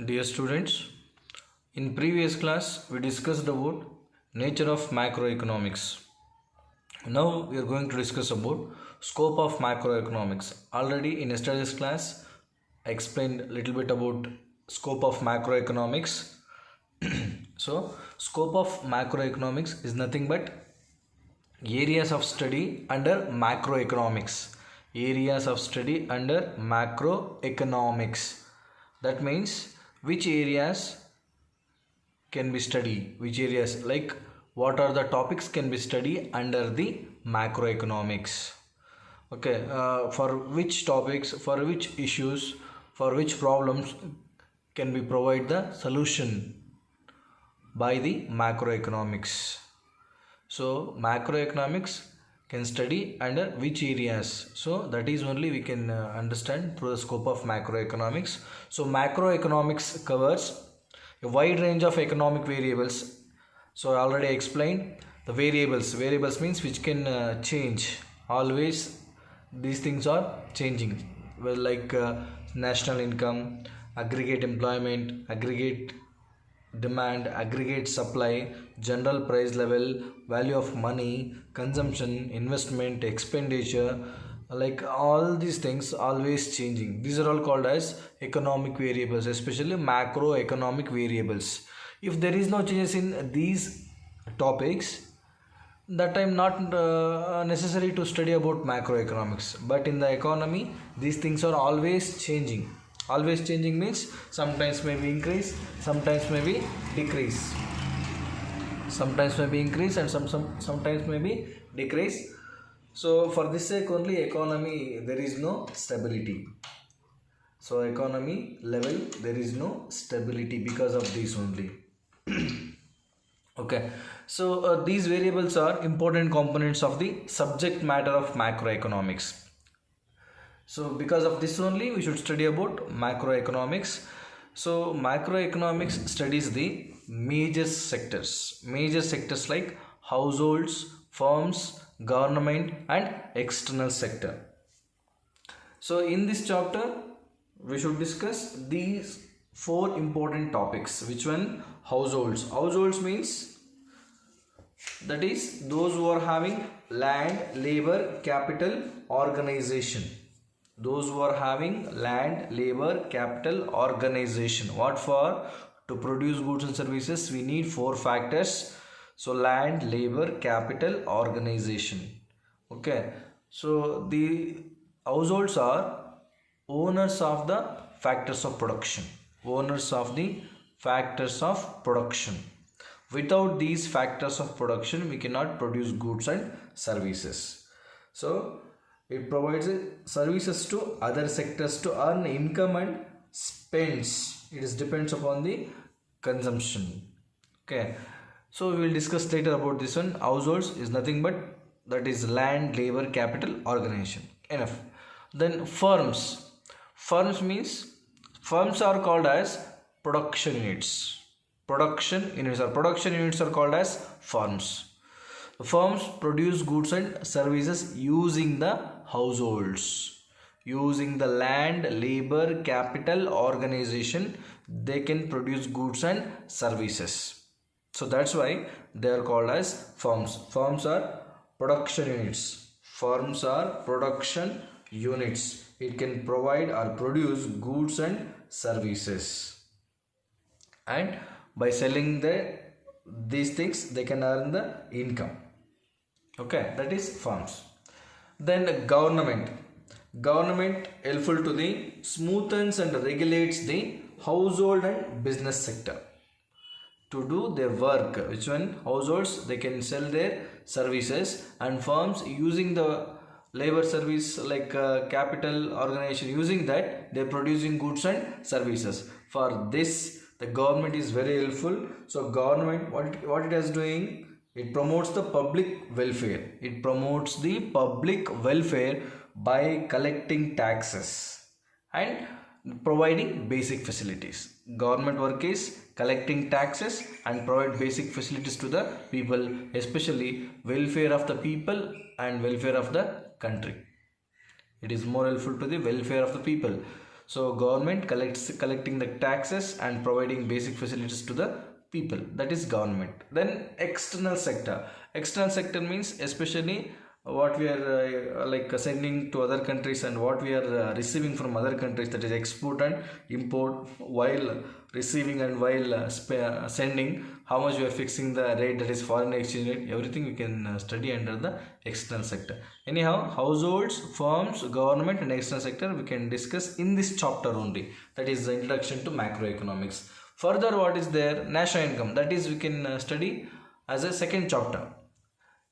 Dear students, in previous class we discussed about nature of macroeconomics. Now we are going to discuss about scope of macroeconomics. Already in yesterday's class I explained a little bit about scope of macroeconomics. So scope of macroeconomics is nothing but areas of study under macroeconomics. Areas of study under macroeconomics. That means which areas can be studied, which areas, like what are the topics can be studied under the macroeconomics. Okay, for which topics, for which issues, for which problems can we provide the solution by the macroeconomics. So macroeconomics can study under which areas, so that is only we can understand through the scope of macroeconomics. So macroeconomics covers a wide range of economic variables. So I already explained the variables means which can change always. These things are changing, well, like national income, aggregate employment, aggregate demand, aggregate supply, general price level, value of money, consumption, investment, expenditure, like all these things always changing. These are all called as economic variables, especially macroeconomic variables. If there is no changes in these topics, that time not necessary to study about macroeconomics. But in the economy these things are always changing. Always changing means sometimes may be increase, sometimes may be decrease, sometimes may be increase, and sometimes may be decrease. So for this sake only economy there is no stability. So economy level there is no stability because of this only. Okay, so these variables are important components of the subject matter of macroeconomics. So because of this only we should study about macroeconomics. So macroeconomics studies the major sectors like households, firms, government and external sector. So in this chapter we should discuss these four important topics. Which one? Households means that is those who are having land, labor, capital, organization. Those who are having land, labor, capital, organization. What for? To produce goods and services we need four factors. So land, labor, capital, organization. Okay, so the households are owners of the factors of production. Owners of the factors of production. Without these factors of production we cannot produce goods and services. So it provides services to other sectors to earn income and spends. It is depends upon the consumption. Okay, so we will discuss later about this one. Households is nothing but that is land, labor, capital, organization. Enough. Then firms means firms are called as production units. Production units are called as firms. Firms produce goods and services using the households. Using the land, labor, capital, organization, they can produce goods and services. So that's why they are called as firms. Firms are production units. Firms are production units. It can provide or produce goods and services. And by selling these things they can earn the income. Okay, that is firms. Then government helpful to the smoothens and regulates the household and business sector to do their work. Which one? Households, they can sell their services, and firms using the labor service like capital, organization, using that they are producing goods and services. For this the government is very helpful. So government, what it is doing, it promotes the public welfare. It promotes the public welfare by collecting taxes and providing basic facilities. Government work is collecting taxes and provide basic facilities to the people, especially welfare of the people and welfare of the country. It is more helpful to the welfare of the people. So government collecting the taxes and providing basic facilities to the people, that is government. Then external sector means especially what we are sending to other countries and what we are receiving from other countries, that is export and import. While receiving and while sending, how much we are fixing the rate, that is foreign exchange rate, everything we can study under the external sector. Anyhow, households, firms, government and external sector we can discuss in this chapter only, that is the introduction to macroeconomics. Further, what is there? National income, that is we can study as a second chapter,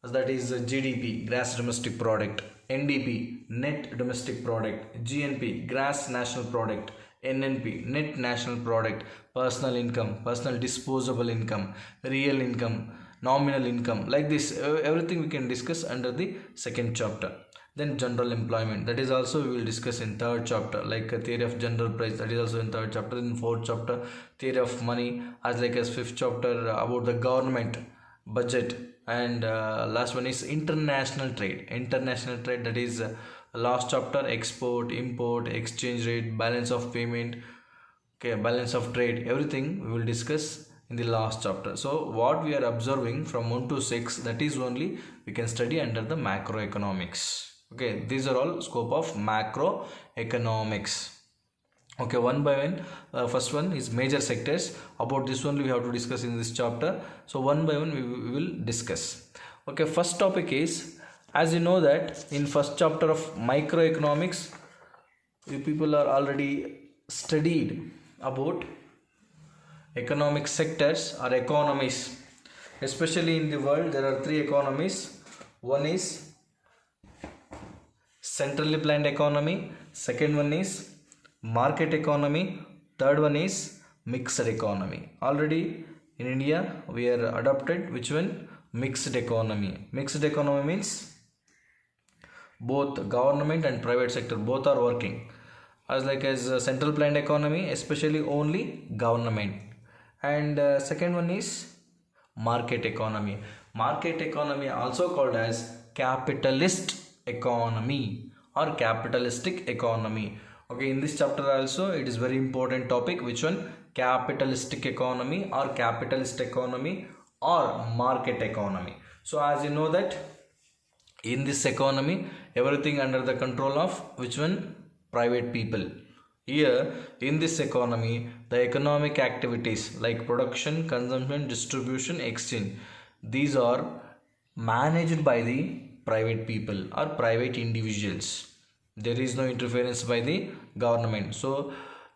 that is GDP, gross domestic product, NDP, net domestic product, GNP, gross national product, NNP, net national product, personal income, personal disposable income, real income, nominal income, like this everything we can discuss under the second chapter. Then general employment, that is also we will discuss in third chapter, like a theory of general price, that is also in third chapter. In fourth chapter, theory of money, as fifth chapter about the government budget, and last one is international trade, that is last chapter, export, import, exchange rate, balance of payment, okay, balance of trade, everything we will discuss in the last chapter. So what we are observing from 1 to 6, that is only we can study under the macroeconomics. Okay, these are all scope of macroeconomics. Okay, one by one. First one is major sectors. About this only we have to discuss in this chapter. So one by one we will discuss. Okay, first topic is, as you know that in first chapter of microeconomics, you people are already studied about economic sectors or economies. Especially in the world, there are three economies. One is centrally planned economy, second one is market economy, third one is mixed economy. Already in India we are adopted which one? Mixed economy. Mixed economy means both government and private sector both are working. As a central planned economy, especially only government. And second one is market economy. Market economy also called as capitalist economy or capitalistic economy. Okay, in this chapter also it is very important topic, which one? Capitalistic economy or capitalist economy or market economy. So as you know that in this economy everything under the control of which one? Private people. Here in this economy the economic activities like production, consumption, distribution, exchange, these are managed by the private people or private individuals. There is no interference by the government. So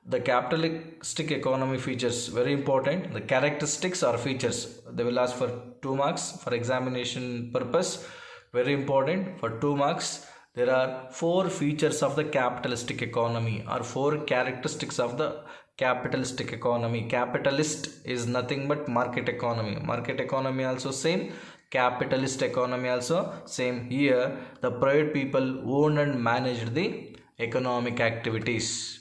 the capitalistic economy features very important. The characteristics or features, they will ask for 2 marks for examination purpose. Very important for 2 marks. There are 4 features of the capitalistic economy or 4 characteristics of the capitalistic economy. Capitalist is nothing but market economy. Market economy also same. Capitalist economy also same. Here the private people owned and managed the economic activities.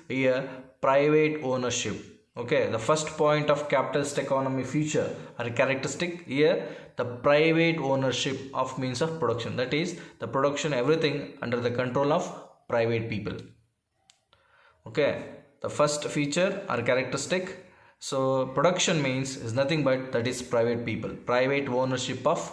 Here private ownership. Okay, the first point of capitalist economy feature or characteristic, here the private ownership of means of production, that is the production everything under the control of private people. Okay, the first feature or characteristic. So production means is nothing but that is private people, private ownership of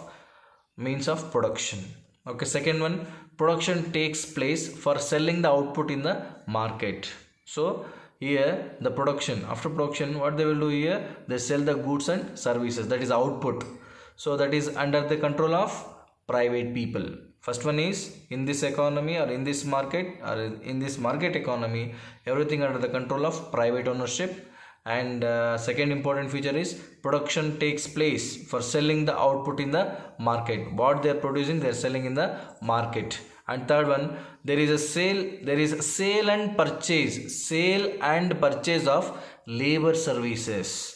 means of production. Okay, second one, production takes place for selling the output in the market. So here the production, after production what they will do here, they sell the goods and services, that is output. So that is under the control of private people. First one is in this economy or in this market or in this market economy, everything under the control of private ownership. And second important feature is production takes place for selling the output in the market. What they are producing, they are selling in the market. And third one, there is sale and purchase of labor services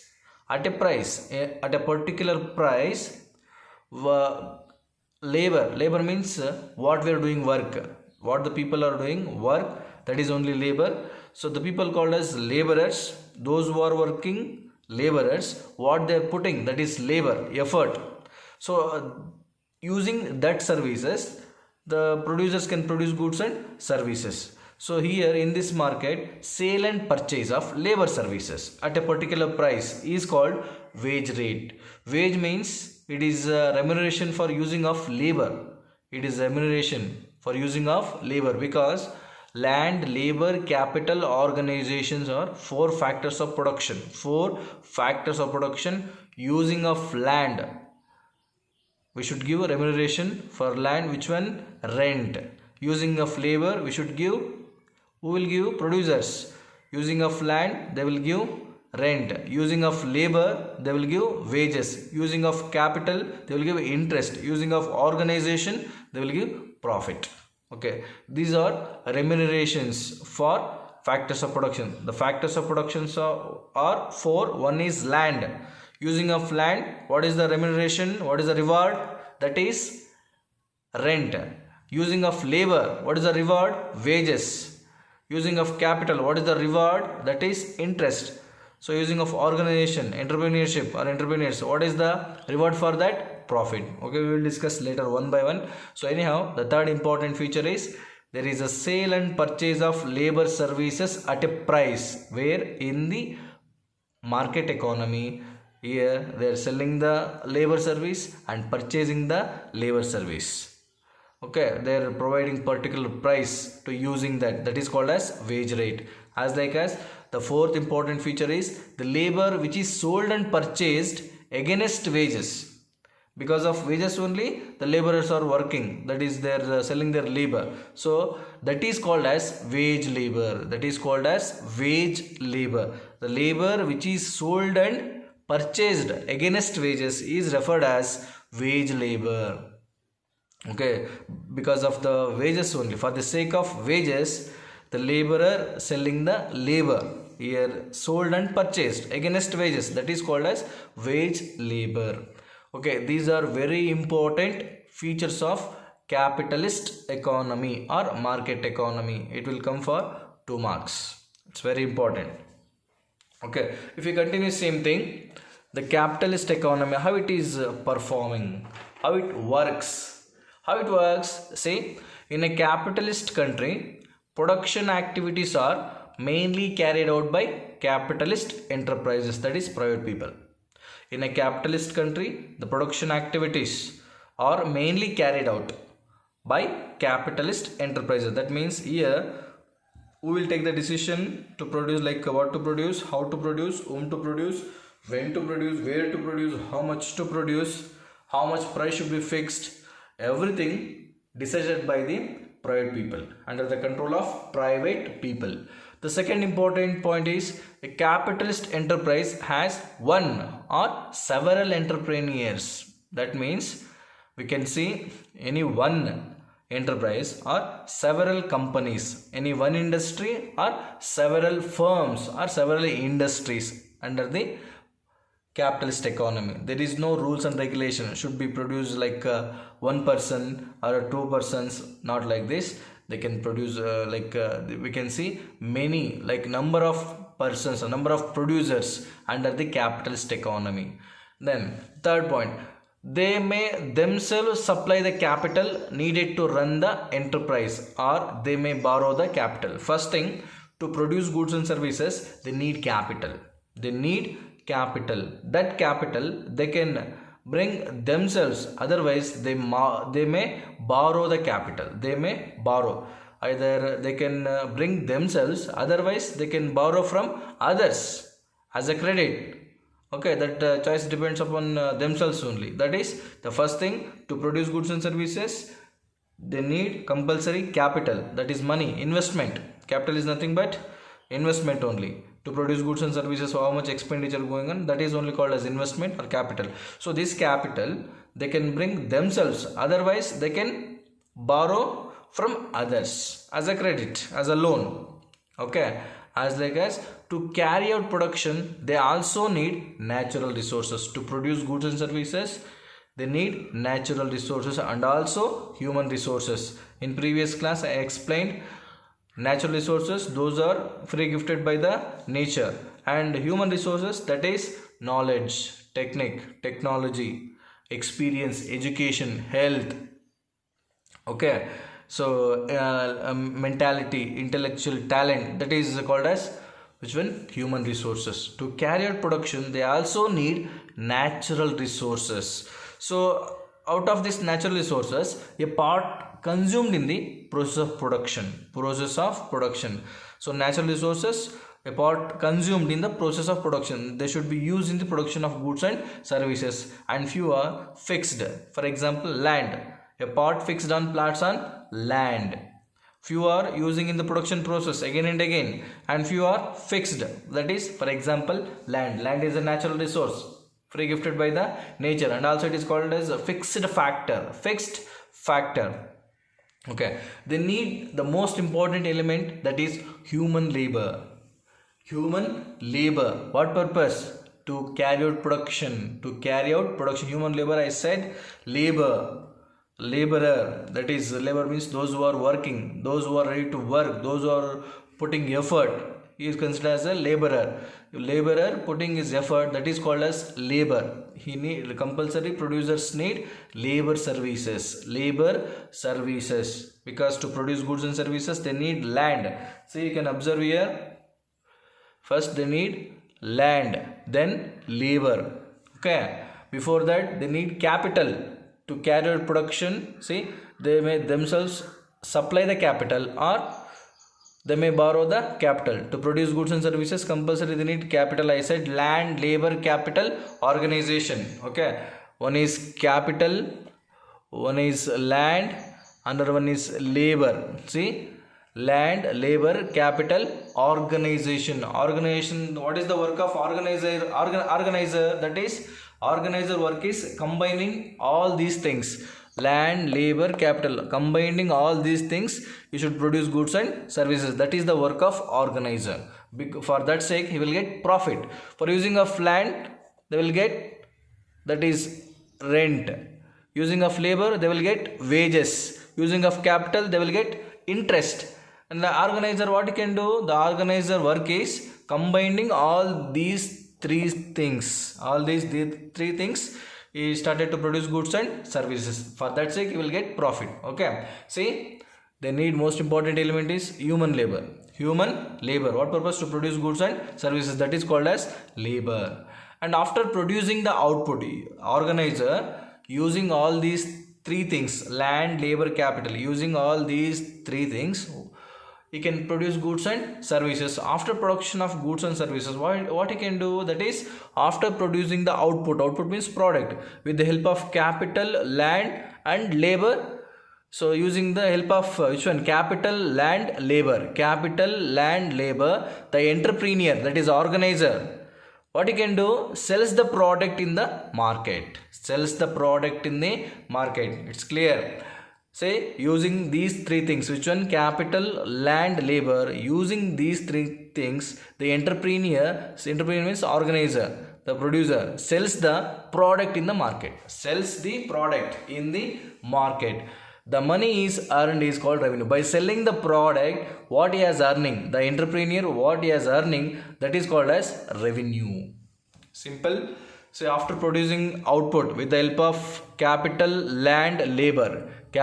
at a price, at a particular price. Labor means what we are doing work, what the people are doing work, that is only labor. So the people called as laborers, those who are working laborers, what they are putting, that is labor, effort. So using that services, the producers can produce goods and services. So here in this market, sale and purchase of labor services at a particular price is called wage rate. Wage means it is a remuneration for using of labor. It is remuneration for using of labor, because land, labor, capital, organizations are four factors of production. Four factors of production. Using of land, we should give a remuneration for land. Which one? Rent. Using of labor, we should give, who will give? Producers. Using of land, they will give rent. Using of labor, they will give wages. Using of capital, they will give interest. Using of organization, they will give profit. Okay, these are remunerations for factors of production. The factors of production are four. One is land. Using of land, what is the remuneration? What is the reward? That is rent. Using of labor, what is the reward? Wages. Using of capital, what is the reward? That is interest. So using of organization, entrepreneurship or entrepreneurs, what is the reward for that? Profit. Okay, we will discuss later one by one. So anyhow, the third important feature is there is a sale and purchase of labor services at a price, where in the market economy, here they are selling the labor service and purchasing the labor service. Okay, they are providing particular price to using that. That is called as wage rate. As the fourth important feature is the labor which is sold and purchased against wages. Because of wages only the laborers are working, that is they are selling their labor. So that is called as wage labor. That is called as wage labor. The labor which is sold and purchased against wages is referred as wage labor. Okay, because of the wages only, for the sake of wages, the laborer selling the labor, here sold and purchased against wages, that is called as wage labor. Okay, these are very important features of capitalist economy or market economy. It will come for 2 marks. It's very important. Okay, if we continue same thing, the capitalist economy, how it is performing, how it works. How it works, say, in a capitalist country, production activities are mainly carried out by capitalist enterprises, that is private people. In a capitalist country, the production activities are mainly carried out by capitalist enterprises. That means here, who will take the decision to produce, like what to produce, how to produce, whom to produce, when to produce, where to produce, how much to produce, how much price should be fixed. Everything decided by the private people, under the control of private people. The second important point is a capitalist enterprise has one or several entrepreneurs. That means we can see any one enterprise or several companies, any one industry or several firms or several industries under the capitalist economy. There is no rules and regulation should be produced like one person or two persons, not like this. They can produce we can see many, like number of persons, a number of producers under the capitalist economy. Then third point, they may themselves supply the capital needed to run the enterprise, or they may borrow the capital. First thing, to produce goods and services, they need capital. They need capital. That capital they can bring themselves, otherwise they may borrow the capital. They may borrow, either they can bring themselves, otherwise they can borrow from others as a credit. Okay, that choice depends upon themselves only. That is the first thing, to produce goods and services they need compulsory capital, that is money, investment. Capital is nothing but investment only. To produce goods and services, so how much expenditure going on, that is only called as investment or capital. So this capital they can bring themselves, otherwise they can borrow from others as a credit, as a loan. Okay, as to carry out production they also need natural resources. To produce goods and services they need natural resources and also human resources. In previous class I explained natural resources, those are free gifted by the nature, and human resources, that is knowledge, technique, technology, experience, education, health. Okay, so mentality, intellectual talent, that is called as which one? Human resources. To carry out production they also need natural resources. So out of these natural resources, a part consumed in the process of production. So natural resources, a part consumed in the process of production, they should be used in the production of goods and services, and few are fixed. For example, land, a part fixed on plots on land. Few are using in the production process again and again, and few are fixed. That is, for example, land is a natural resource free gifted by the nature, and also it is called as a fixed factor. Okay, they need the most important element, that is human labor. What purpose? To carry out production. Human labor, I said laborer, that is, labor means those who are working, those who are ready to work, those who are putting effort, he is considered as a laborer putting his effort, that is called as labor. He need compulsory, producers need labor services, because to produce goods and services they need land. So you can observe here, first they need land, then labor. Okay, before that they need capital to carry out production. See, they may themselves supply the capital, or they may borrow the capital. To produce goods and services compulsory they need capital. I said land, labor, capital, organization. Okay, one is capital, one is land, another one is labor. See, land, labor, capital, organization. What is the work of organizer? That is, organizer work is combining all these things, land, labor, capital, combining all these things, you should produce goods and services. That is the work of organizer. For that sake he will get profit. For using of land they will get, that is, rent. Using of labor they will get wages. Using of capital they will get interest. And the organizer, what he can do? The organizer work is combining all these three things. He started to produce goods and services. For that sake he will get profit. Okay, see, they need most important element is human labor. What purpose? To produce goods and services, that is called as labor. And after producing the output, organizer using all these three things, land, labor, capital, using all these three things, he can produce goods and services. After production of goods and services, what he can do? That is, after producing the output means product, with the help of capital, land and labor. So using the help of which one? Capital, land, labor. The entrepreneur, that is organizer, what he can do? Sells the product in the market. It's clear. Say, using these three things, which one? Capital, land, labor. Using these three things, the entrepreneur means organizer, the producer, sells the product in the market. The money is earned is called revenue. By selling the product, what he has earning, the entrepreneur, what he has earning, that is called as revenue. Simple. So after producing output with the help of capital, land, labor, the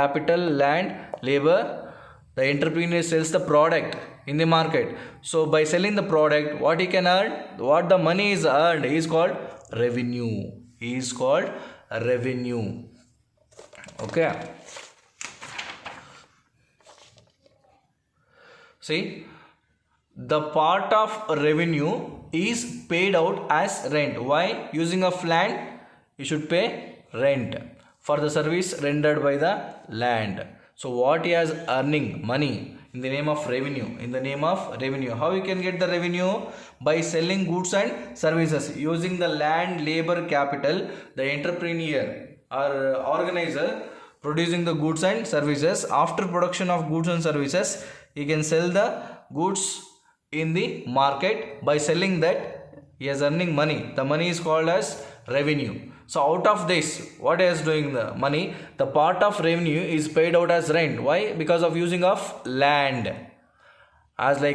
entrepreneur sells the product in the market. So by selling the product, what he can earn, what the money is earned is called revenue. Okay. See, the part of revenue is paid out as rent. Why? Using of land, you should pay rent for the service rendered by the land. So what he has earning? Money in the name of revenue. How you can get the revenue? By selling goods and services. Using the land, labor, capital, the entrepreneur or organizer producing the goods and services. After production of goods and services, he can sell the goods in the market. By selling that, he is earning money. The money is called as revenue. So out of this, what is doing the money? The part of revenue is paid out as rent. Why? Because of using of land. As the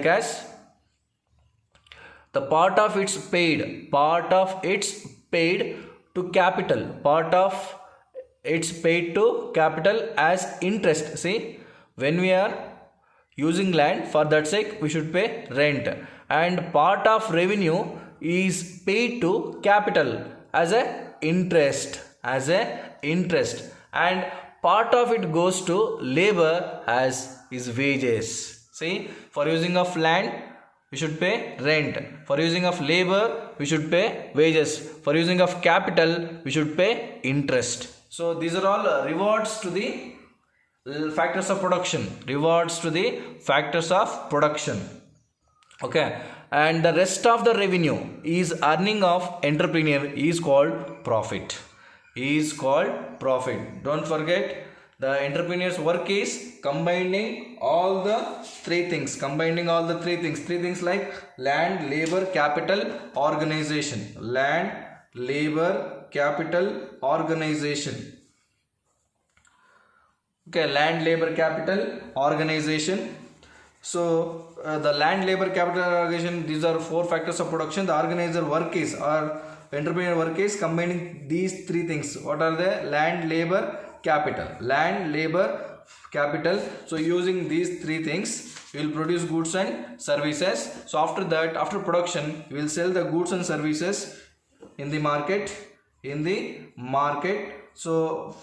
part of it's paid to capital, part of it's paid to capital as interest. See, when we are using land, for that sake we should pay rent, and part of revenue is paid to capital as a interest, and part of it goes to labor as is wages. See, for using of land we should pay rent, for using of labor we should pay wages, for using of capital we should pay interest. So these are all rewards to the factors of production, okay. And the rest of the revenue is earning of entrepreneur is called profit, don't forget, the entrepreneur's work is combining all the three things, three things like land, labor, capital, organization. Okay, land, labor, capital, organization. So the land, labor, capital, organization, these are four factors of production. The organizer work is, or entrepreneur work is combining these three things. What are they? Land, labor, capital. So using these three things, we will produce goods and services. So after that, after production, we will sell the goods and services in the market. So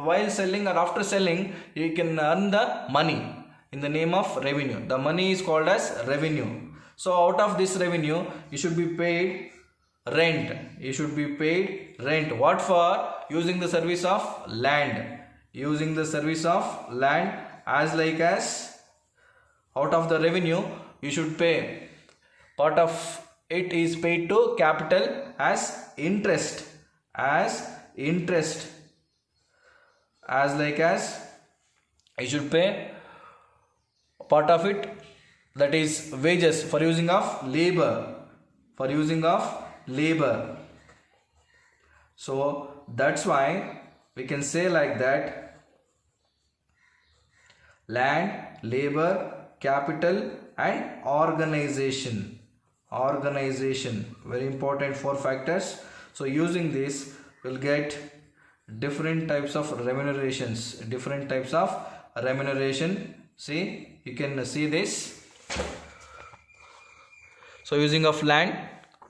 while selling or after selling, you can earn the money in the name of revenue. The money is called as revenue. So out of this revenue, you should be paid rent. What for? Using the service of land. As like as out of the revenue, you should pay part of it is paid to capital as interest. As like as you should pay part of it, that is wages, for using of labor. So that's why we can say like that: land, labor, capital and organization. Very important, four factors. So using this, we'll get different types of remunerations. See, you can see this. So using of land,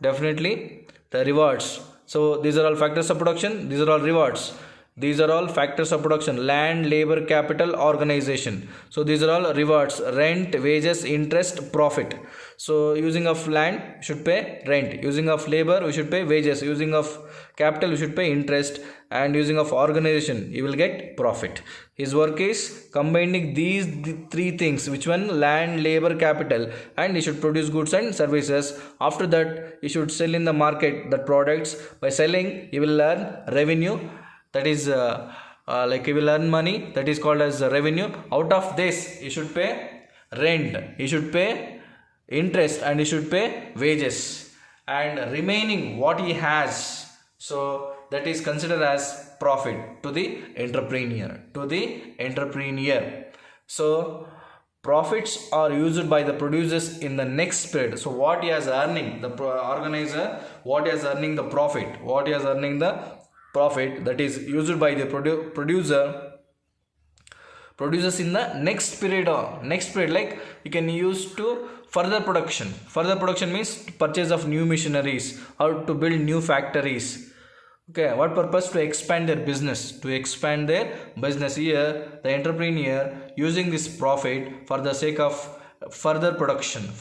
definitely the rewards. So these are all factors of production, these are all rewards. These are all factors of production: land, labor, capital, organization. So these are all rewards: rent, wages, interest, profit. So using of land, we should pay rent. Using of labor, we should pay wages. Using of capital, we should pay interest. And using of organization, you will get profit. His work is combining these three things. Which one? Land, labor, capital. And he should produce goods and services. After that, he should sell in the market the products. By selling, he will earn revenue. That is like he will earn money, that is called as revenue. Out of this, he should pay rent, he should pay interest, and he should pay wages. And remaining what he has, so that is considered as profit to the entrepreneur. So profits are used by the producers in the next period. So what he has earning, the organizer, what he has earning the profit, that is used by the producers in the next period, like you can use to further production means purchase of new machineries or to build new factories. Okay, what purpose? To expand their business. Here the entrepreneur using this profit for the sake of further production,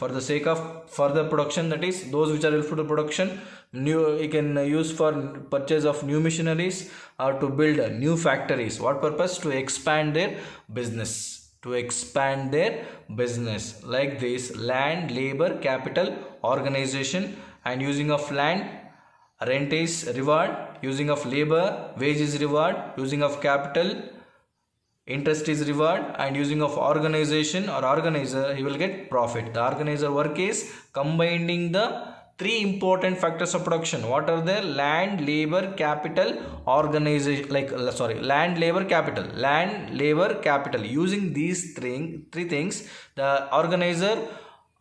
that is those which are helpful to production. You can use for purchase of new machineries or to build new factories. What purpose? To expand their business. Like this: land, labor, capital, organization. And using of land, rent is reward. Using of labor, wage is reward. Using of capital, interest is reward. And using of organization or organizer, he will get profit. The organizer work is combining the three important factors of production. What are they? Land, labor, capital, organization. Land, labor, capital. Using these three things, the organizer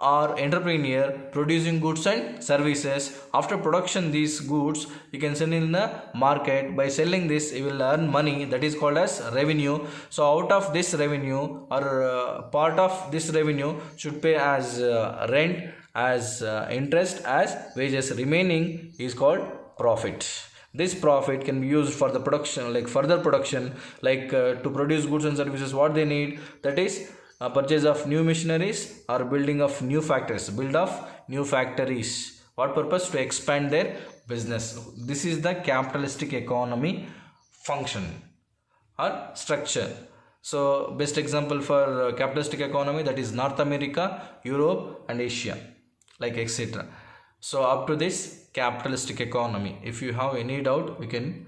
or entrepreneur producing goods and services. After production these goods you can sell in the market. By selling this you will earn money, that is called as revenue. So out of this revenue or part of this revenue should pay as rent, as interest, as wages. Remaining is called profit. This profit can be used for the production, like further production, like to produce goods and services what they need, that is purchase of new machineries or building of new factories. Build of new factories, what purpose? To expand their business. This is the capitalistic economy function or structure. So best example for capitalistic economy, that is North America, Europe and Asia, like etc. So up to this capitalistic economy, if you have any doubt you can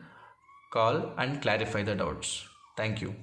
call and clarify the doubts. Thank you.